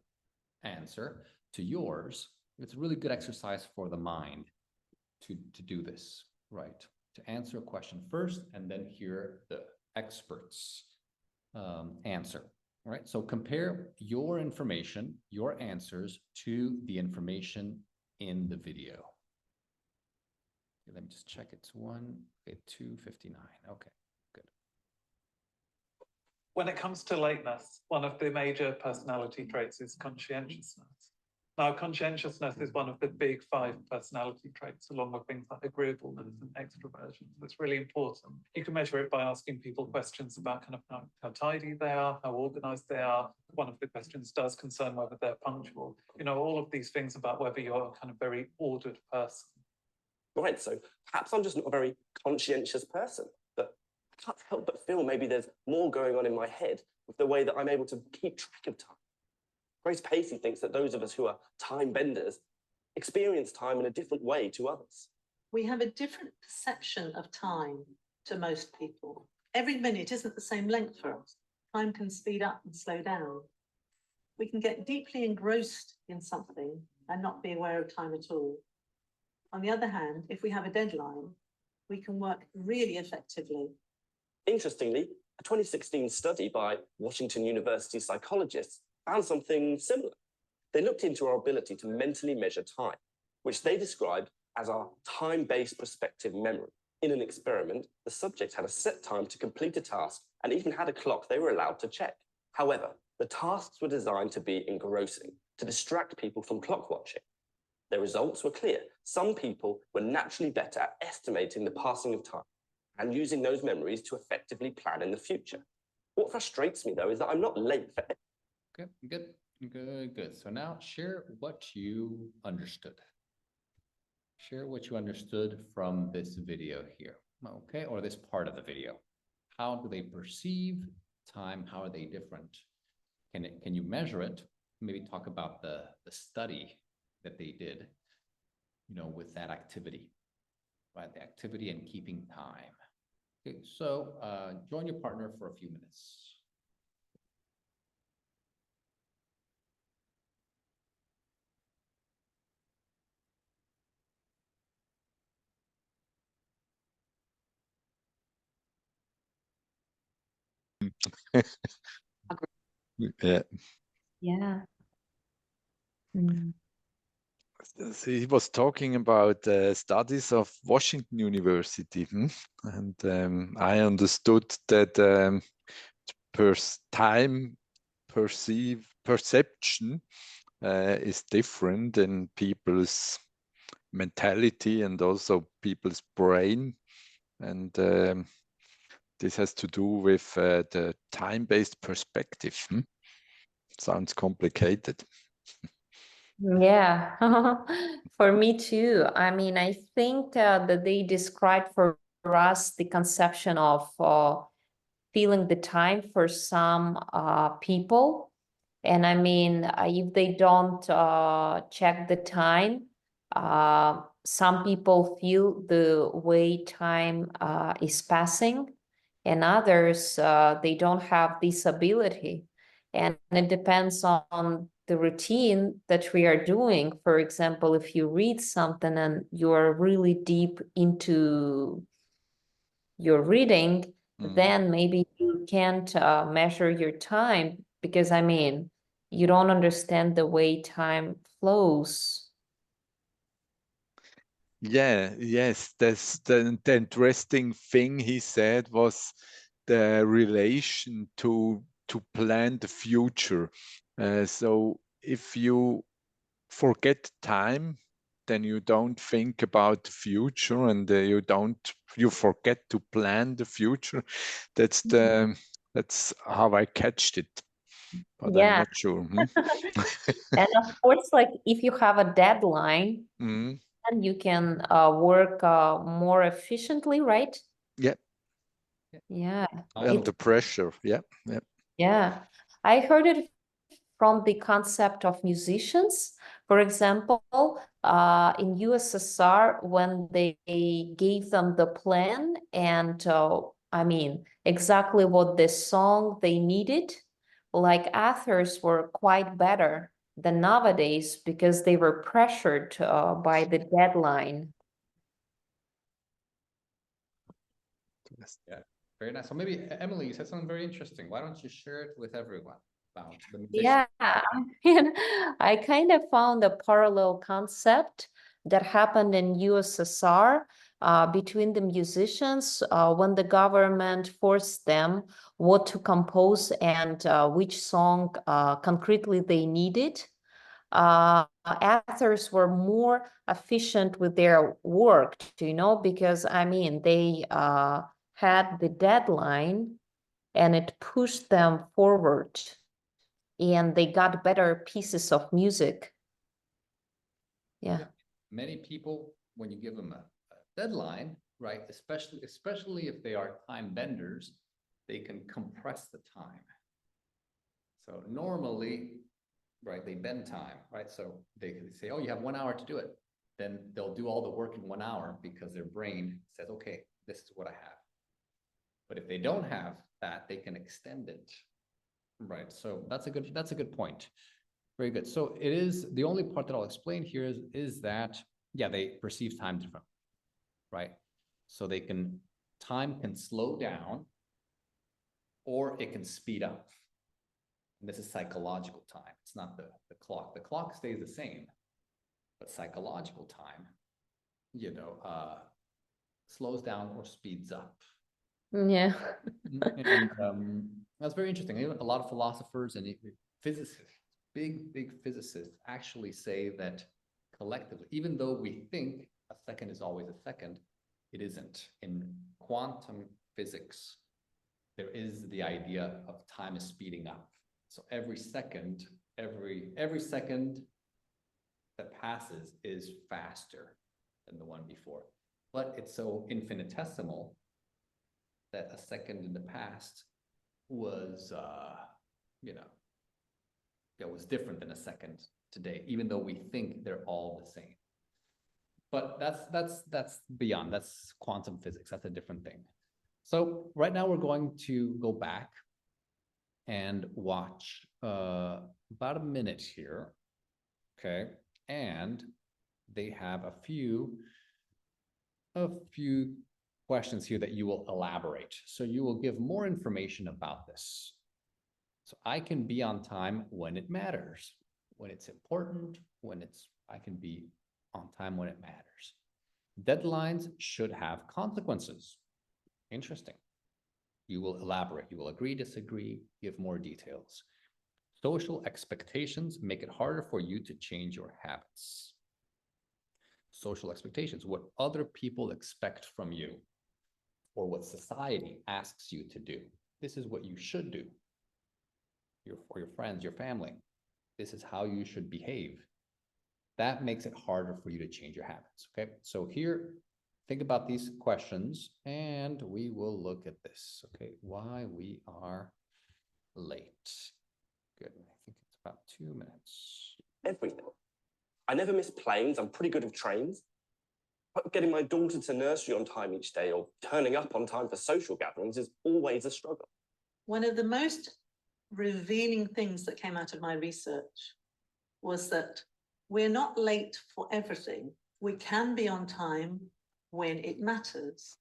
answer to yours. It's a really good exercise for the mind to do this, right? To answer a question first and then hear the experts answer. All right, so compare your information, your answers to the information in the video. Okay, let me just check. It's 2:59. Okay, good. When it comes to lateness, one of the major personality traits is conscientiousness. Now, conscientiousness is one of the big 5 personality traits, along with things like agreeableness and extroversion. It's really important. You can measure it by asking people questions about kind of how tidy they are, how organized they are. One of the questions does concern whether they're punctual. All of these things about whether you're a kind of very ordered person. Right, so perhaps I'm just not a very conscientious person, but I can't help but feel maybe there's more going on in my head with the way that I'm able to keep track of time. Grace Pacey thinks that those of us who are time benders experience time in a different way to others. We have a different perception of time to most people. Every minute isn't the same length for us. Time can speed up and slow down. We can get deeply engrossed in something and not be aware of time at all. On the other hand, if we have a deadline, we can work really effectively. Interestingly, a 2016 study by Washington University psychologists found something similar. They looked into our ability to mentally measure time, which they described as our time-based prospective memory. In an experiment, the subject had a set time to complete a task and even had a clock they were allowed to check. However, the tasks were designed to be engrossing, to distract people from clock watching. The results were clear. Some people were naturally better at estimating the passing of time and using those memories to effectively plan in the future. What frustrates me, though, is that I'm not late for Good. So now share what you understood. Share what you understood from this video here, okay, or this part of the video. How do they perceive time? How are they different? Can you measure it? Maybe talk about the study that they did, with that activity. right? The activity and keeping time. Okay, so join your partner for a few minutes. Yeah. Yeah. Mm. So he was talking about studies of Washington University, and I understood that time perception is different in people's mentality and also people's brain, and this has to do with the time-based perspective. Sounds complicated. Yeah, for me too. I mean, I think that they described for us the conception of feeling the time for some people. And I mean, if they don't check the time, some people feel the way time is passing, and others, they don't have this ability. And it depends on the routine that we are doing. For example, if you read something and you're really deep into your reading, then maybe you can't measure your time, because I mean, you don't understand the way time flows. Yeah, yes, that's the interesting thing he said was the relation to plan the future. So if you forget time, then you don't think about the future, and you forget to plan the future. That's how I catched it, but I'm Yeah. not sure. And of course, like if you have a deadline, Mhm. then you can work more efficiently, right? Yeah, Yeah. under pressure. Yeah, yeah. Yeah. I heard it from the concept of musicians. For example, in USSR, when they gave them the plan and I mean, exactly what the song they needed, like authors were quite better than nowadays because they were pressured by the deadline. Yeah, very nice. So maybe Emily, you said something very interesting. Why don't you share it with everyone about the musician? Yeah, I mean, I kind of found a parallel concept that happened in USSR between the musicians when the government forced them what to compose and which song concretely they needed. Authors were more efficient with their work, because I mean, they had the deadline and it pushed them forward, and they got better pieces of music. Yeah. Many people, when you give them a deadline, right, especially if they are time benders, they can compress the time. So normally, right, they bend time, right? So they say, oh, you have 1 hour to do it. Then they'll do all the work in 1 hour because their brain says, okay, this is what I have. But if they don't have that, they can extend it. Right. So that's a good point. Very good. So it is the only part that I'll explain here is that, yeah, they perceive time different, right? So time can slow down or it can speed up. And this is psychological time. It's not the clock. The clock stays the same, but psychological time, slows down or speeds up. Yeah. And that's very interesting. A lot of philosophers and physicists, big physicists actually say that collectively, even though we think a second is always a second, it isn't. In quantum physics, there is the idea of time is speeding up. So every second that passes is faster than the one before. But it's so infinitesimal that a second in the past was, was different than a second today, even though we think they're all the same. But that's beyond, that's quantum physics, that's a different thing. So right now we're going to go back and watch about a minute here, okay? And they have a few questions here that you will elaborate. So you will give more information about this. So I can be on time when it matters, when it's important, I can be on time when it matters. Deadlines should have consequences. Interesting. You will elaborate, you will agree, disagree, give more details. Social expectations make it harder for you to change your habits. Social expectations, what other people expect from you, or what society asks you to do. This is what you should do. For your friends, your family. This is how you should behave. That makes it harder for you to change your habits, okay? So here, think about these questions, and we will look at this, okay? Why we are late. Good, I think it's about 2 minutes. Everything. I never miss planes. I'm pretty good with trains. But getting my daughter to nursery on time each day or turning up on time for social gatherings is always a struggle. One of the most revealing things that came out of my research was that we're not late for everything. We can be on time when it matters.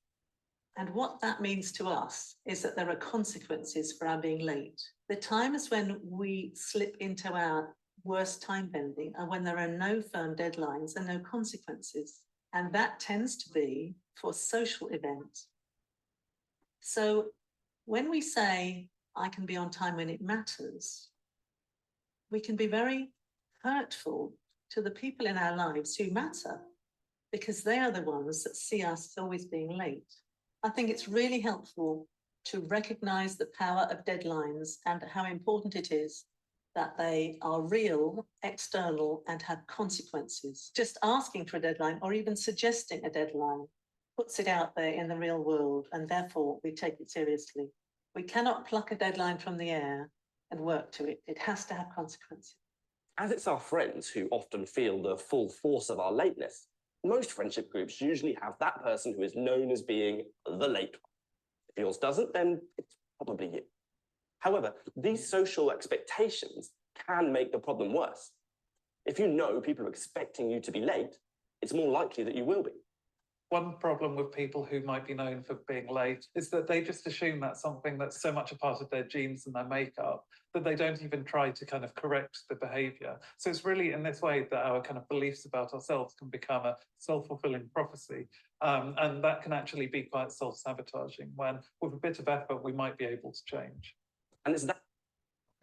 And what that means to us is that there are consequences for our being late. The times when we slip into our worst time bending are when there are no firm deadlines and no consequences. And that tends to be for social events. So when we say, I can be on time when it matters, we can be very hurtful to the people in our lives who matter, because they are the ones that see us as always being late. I think it's really helpful to recognize the power of deadlines and how important it is that they are real, external, and have consequences. Just asking for a deadline or even suggesting a deadline puts it out there in the real world, and therefore we take it seriously. We cannot pluck a deadline from the air and work to it. It has to have consequences. As it's our friends who often feel the full force of our lateness, most friendship groups usually have that person who is known as being the late one. If yours doesn't, then it's probably you. However, these social expectations can make the problem worse. If you know people are expecting you to be late, it's more likely that you will be. One problem with people who might be known for being late is that they just assume that's something that's so much a part of their genes and their makeup that they don't even try to kind of correct the behavior. So it's really in this way that our kind of beliefs about ourselves can become a self-fulfilling prophecy. And that can actually be quite self-sabotaging, when with a bit of effort, we might be able to change. And it's that.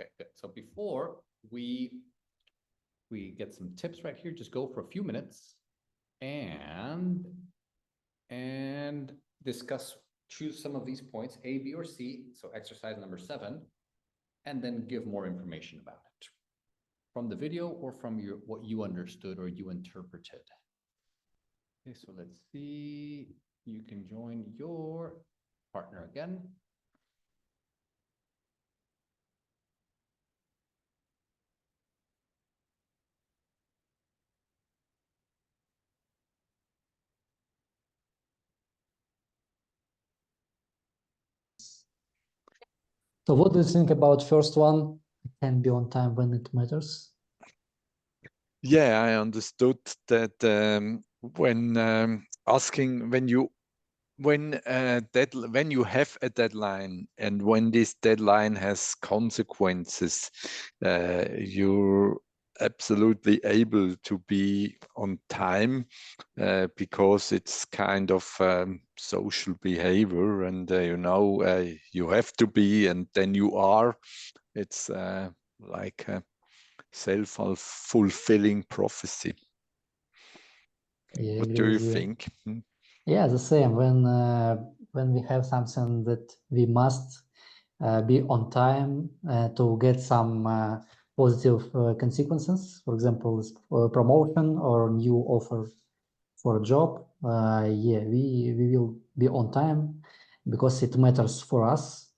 Okay, good. So before we get some tips right here, just go for a few minutes and discuss, choose some of these points, A, B, or C, so exercise number 7, and then give more information about it from the video or from what you understood or you interpreted. Okay, so let's see, you can join your partner again. So what do you think about first one? Can be on time when it matters. Yeah, I understood that when you have a deadline and when this deadline has consequences, you're absolutely able to be on time because it's kind of social behavior, and you have to be, and then you are. It's like a self-fulfilling prophecy. Yeah, What agree do you with you. think? Yeah, the same. When we have something that we must be on time to get some positive consequences, for example, promotion or new offer for a job. Yeah, we will be on time because it matters for us.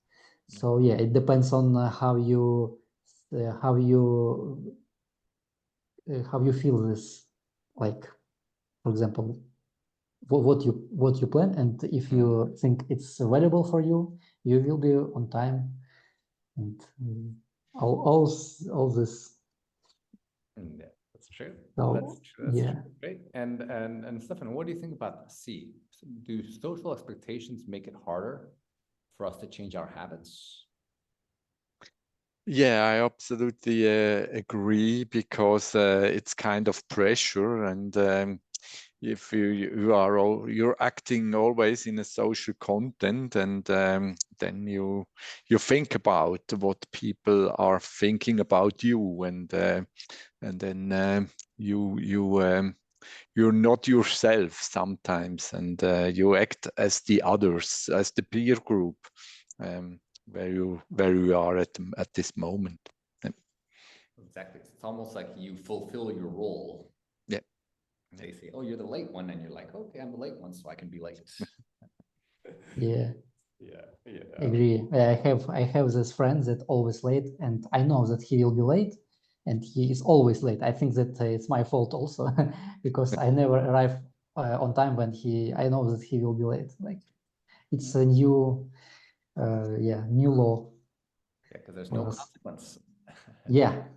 So yeah, it depends on how you feel this, like for example, what you plan, and if you think it's valuable for you, you will be on time, and all this. Yeah, that's true. So, That's true. That's yeah. true. Great. And Stefan, what do you think about C? Do social expectations make it harder for us to change our habits? Yeah, I absolutely agree, because it's kind of pressure, and if you're acting always in a social content, and then you think about what people are thinking about you, and then you're not yourself sometimes, and you act as the others, as the peer group, where you are at this moment. Yeah. Exactly. It's almost like you fulfill your role. Yeah. They say, "Oh, you're the late one," and you're like, "Okay, I'm the late one, so I can be late." Yeah. Yeah. Agree. I have this friend that always late, and I know that he will be late, and he is always late. I think that it's my fault also, because I never arrive on time when I know that he will be late. Like, it's a new law. Yeah, because there's no Yes. consequence. Yeah.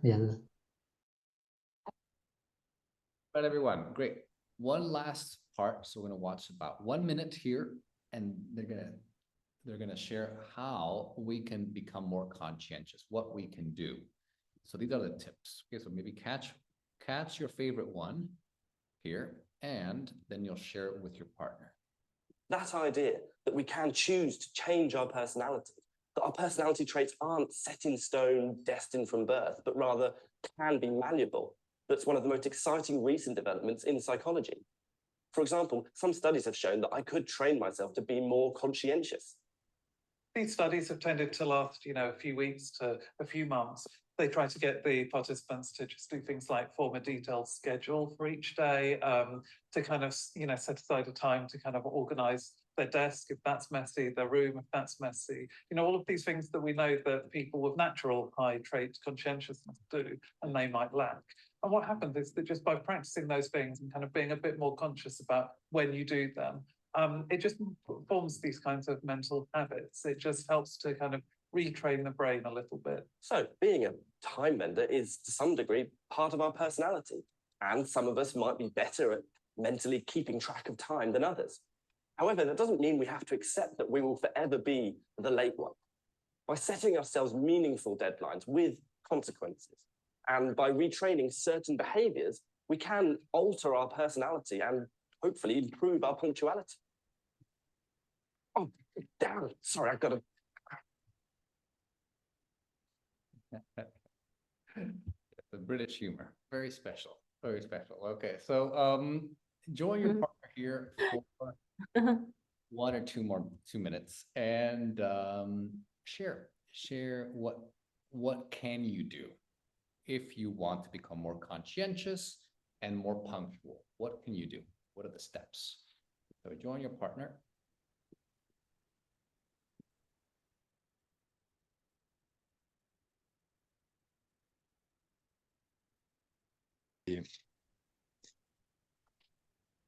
But everyone, great. One last part. So we're gonna watch about 1 minute here, and they're gonna share how we can become more conscientious, what we can do. So these are the tips. Okay, so maybe catch your favorite one here, and then you'll share it with your partner. That idea that we can choose to change our personality, that our personality traits aren't set in stone, destined from birth, but rather can be malleable. That's one of the most exciting recent developments in psychology. For example, some studies have shown that I could train myself to be more conscientious. These studies have tended to last, a few weeks to a few months. They try to get the participants to just do things like form a detailed schedule for each day, to kind of, set aside a time to kind of organize their desk if that's messy, their room if that's messy. All of these things that we know that people with natural high trait conscientiousness do, and they might lack. And what happens is that just by practicing those things and kind of being a bit more conscious about when you do them, it just forms these kinds of mental habits. It just helps to kind of retrain the brain a little bit. So being a time bender is to some degree part of our personality. And some of us might be better at mentally keeping track of time than others. However, that doesn't mean we have to accept that we will forever be the late one. By setting ourselves meaningful deadlines with consequences, and by retraining certain behaviors, we can alter our personality and hopefully improve our punctuality. Oh, damn, sorry, I've got to... The British humor, very special, very special. Okay, so join your partner here for 1 or 2 minutes, and share what can you do if you want to become more conscientious and more punctual. What can you do? What are the steps? So join your partner.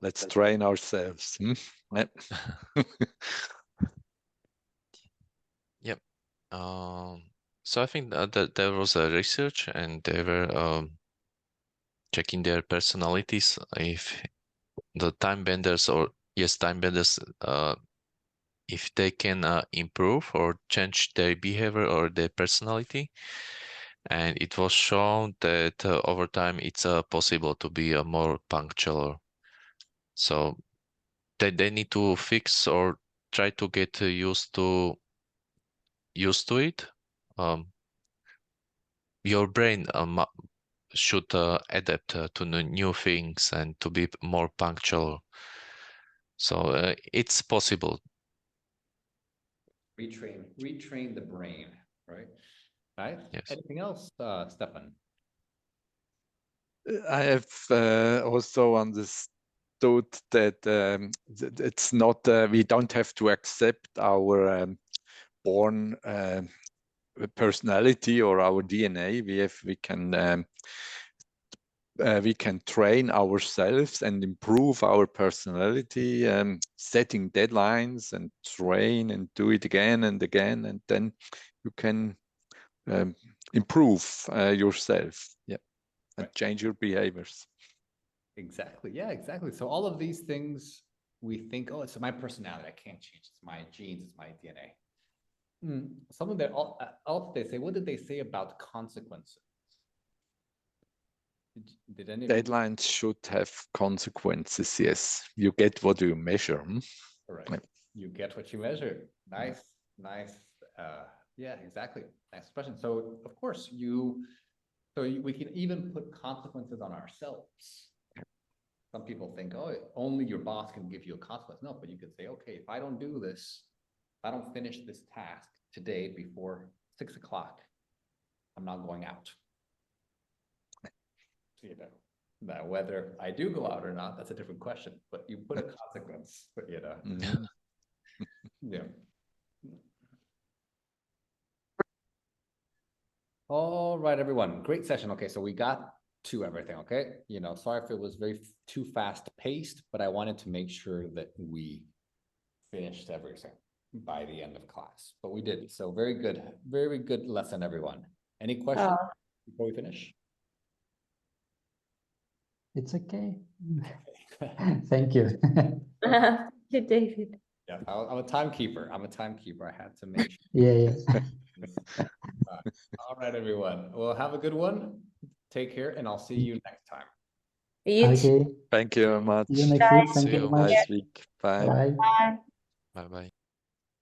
Let's train ourselves. Yep. Yep. So I think that there was a research, and they were checking their personalities, if the time benders if they can improve or change their behavior or their personality. And it was shown that over time it's possible to be more punctual. So they need to fix or try to get used to it. Your brain should adapt to new things and to be more punctual. So it's possible. Retrain the brain, right? Right? Yes. Anything else, Stefan? I have also understood that it's not, we don't have to accept our born personality or our DNA. We can we can train ourselves and improve our personality, setting deadlines and train and do it again and again, and then you can improve yourself, yeah, and change your behaviors. Exactly. Yeah, exactly. So all of these things we think, oh, it's my personality. I can't change. It's my genes. It's my DNA. Some of that else they say, what did they say about consequences? Did any of you? Deadlines should have consequences, yes. You get what you measure. Correct. Yeah. You get what you measure. Nice, nice. Yeah, exactly. Nice expression. So of course we can even put consequences on ourselves. Some people think, oh, only your boss can give you a consequence. No, but you could say, okay, if I don't do this, if I don't finish this task today before 6 o'clock, I'm not going out. You know, now whether I do go out or not, that's a different question, but you put a consequence, but you know, yeah. All right, everyone, great session. Okay, so we got to everything, okay? You know, sorry if it was too fast paced, but I wanted to make sure that we finished everything by the end of class, but we did. So very good lesson, everyone. Any questions before we finish? It's okay. Thank you. Thank you, David. Yeah, I'm a timekeeper. I had to make sure. Yeah. All right, everyone. Well, have a good one. Take care, and I'll see you next time. You too. Okay. Thank you very much. See you next week. Guys, Thank see you you. very much. Nice week. Bye. Bye. Bye. Bye bye.